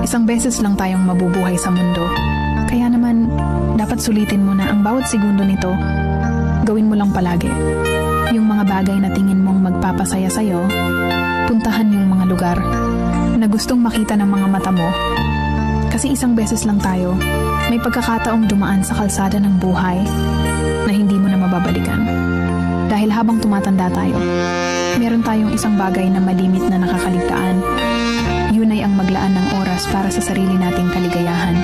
Isang beses lang tayong mabubuhay sa mundo. Kaya naman, dapat sulitin mo na ang bawat segundo nito. Gawin mo lang palagi. Yung mga bagay na tingin mong magpapasaya sa'yo, puntahan yung mga lugar na gustong makita ng mga mata mo. Kasi isang beses lang tayo, may pagkakataong dumaan sa kalsada ng buhay na hindi mo na mababalikan. Dahil habang tumatanda tayo, meron tayong isang bagay na malimit na nakakaligtaan. Yun ay ang maglaan ng oras para sa sarili nating kaligayahan.